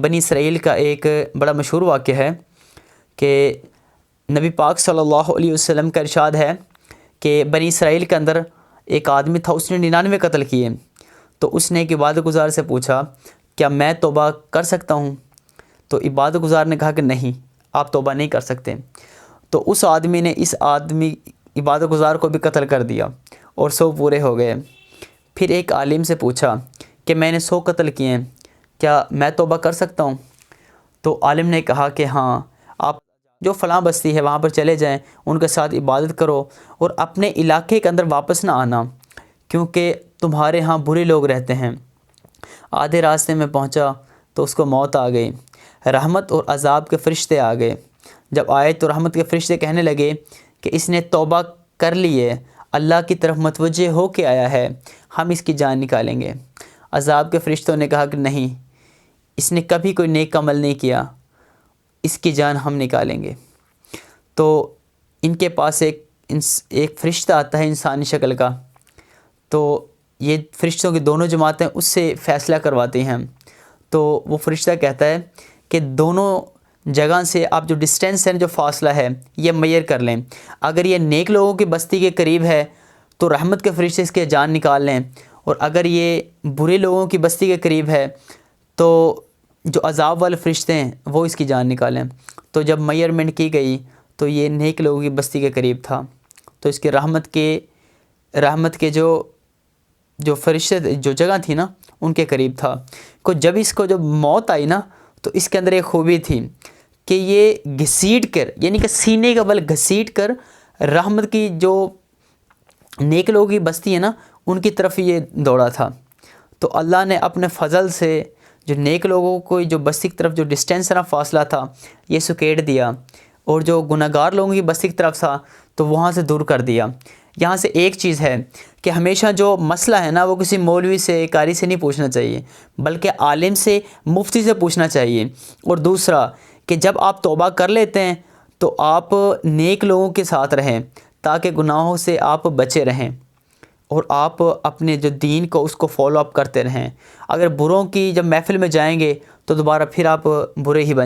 بنی اسرائیل کا ایک بڑا مشہور واقعہ ہے کہ نبی پاک صلی اللہ علیہ وسلم کا ارشاد ہے کہ بنی اسرائیل کے اندر ایک آدمی تھا، اس نے 99 قتل کیے، تو اس نے ایک عبادت گزار سے پوچھا کیا میں توبہ کر سکتا ہوں؟ تو عبادت گزار نے کہا کہ نہیں، آپ توبہ نہیں کر سکتے۔ تو اس آدمی نے عبادت گزار کو بھی قتل کر دیا اور 100 پورے ہو گئے۔ پھر ایک عالم سے پوچھا کہ میں نے 100 قتل کیے ہیں، کیا میں توبہ کر سکتا ہوں؟ تو عالم نے کہا کہ ہاں، آپ جو فلاں بستی ہے وہاں پر چلے جائیں، ان کے ساتھ عبادت کرو اور اپنے علاقے کے اندر واپس نہ آنا، کیونکہ تمہارے ہاں برے لوگ رہتے ہیں۔ آدھے راستے میں پہنچا تو اس کو موت آ گئی، رحمت اور عذاب کے فرشتے آ گئے۔ جب آئے تو رحمت کے فرشتے کہنے لگے کہ اس نے توبہ کر لی ہے، اللہ کی طرف متوجہ ہو کے آیا ہے، ہم اس کی جان نکالیں گے۔ عذاب کے فرشتوں نے کہا کہ نہیں، اس نے کبھی کوئی نیک عمل نہیں کیا، اس کی جان ہم نکالیں گے۔ تو ان کے پاس ایک فرشتہ آتا ہے انسانی شکل کا، تو یہ فرشتوں کی دونوں جماعتیں اس سے فیصلہ کرواتی ہیں۔ تو وہ فرشتہ کہتا ہے کہ دونوں جگہ سے آپ جو ڈسٹینس ہے، جو فاصلہ ہے، یہ میئر کر لیں۔ اگر یہ نیک لوگوں کی بستی کے قریب ہے تو رحمت کے فرشتے اس کے جان نکال لیں، اور اگر یہ برے لوگوں کی بستی کے قریب ہے تو جو عذاب والے فرشتے ہیں وہ اس کی جان نکالیں۔ تو جب میئرمنٹ کی گئی تو یہ نیک لوگوں کی بستی کے قریب تھا، تو اس کے رحمت کے جو فرشتے جو جگہ تھی نا ان کے قریب تھا۔ جب اس کو موت آئی نا تو اس کے اندر ایک خوبی تھی کہ یہ گھسیٹ کر، یعنی کہ سینے کا بل گھسیٹ کر رحمت کی جو نیک لوگوں کی بستی ہے نا ان کی طرف یہ دوڑا تھا۔ تو اللہ نے اپنے فضل سے جو نیک لوگوں کو جو بستی کی طرف جو ڈسٹینس نا فاصلہ تھا یہ سکیڑ دیا، اور جو گناہگار لوگوں کی بستی کی طرف تھا تو وہاں سے دور کر دیا۔ یہاں سے ایک چیز ہے کہ ہمیشہ جو مسئلہ ہے نا وہ کسی مولوی سے، قاری سے نہیں پوچھنا چاہیے، بلکہ عالم سے، مفتی سے پوچھنا چاہیے۔ اور دوسرا کہ جب آپ توبہ کر لیتے ہیں تو آپ نیک لوگوں کے ساتھ رہیں تاکہ گناہوں سے آپ بچے رہیں، اور آپ اپنے جو دین کو اس کو فالو اپ کرتے رہیں۔ اگر بروں کی جب محفل میں جائیں گے تو دوبارہ پھر آپ برے ہی بن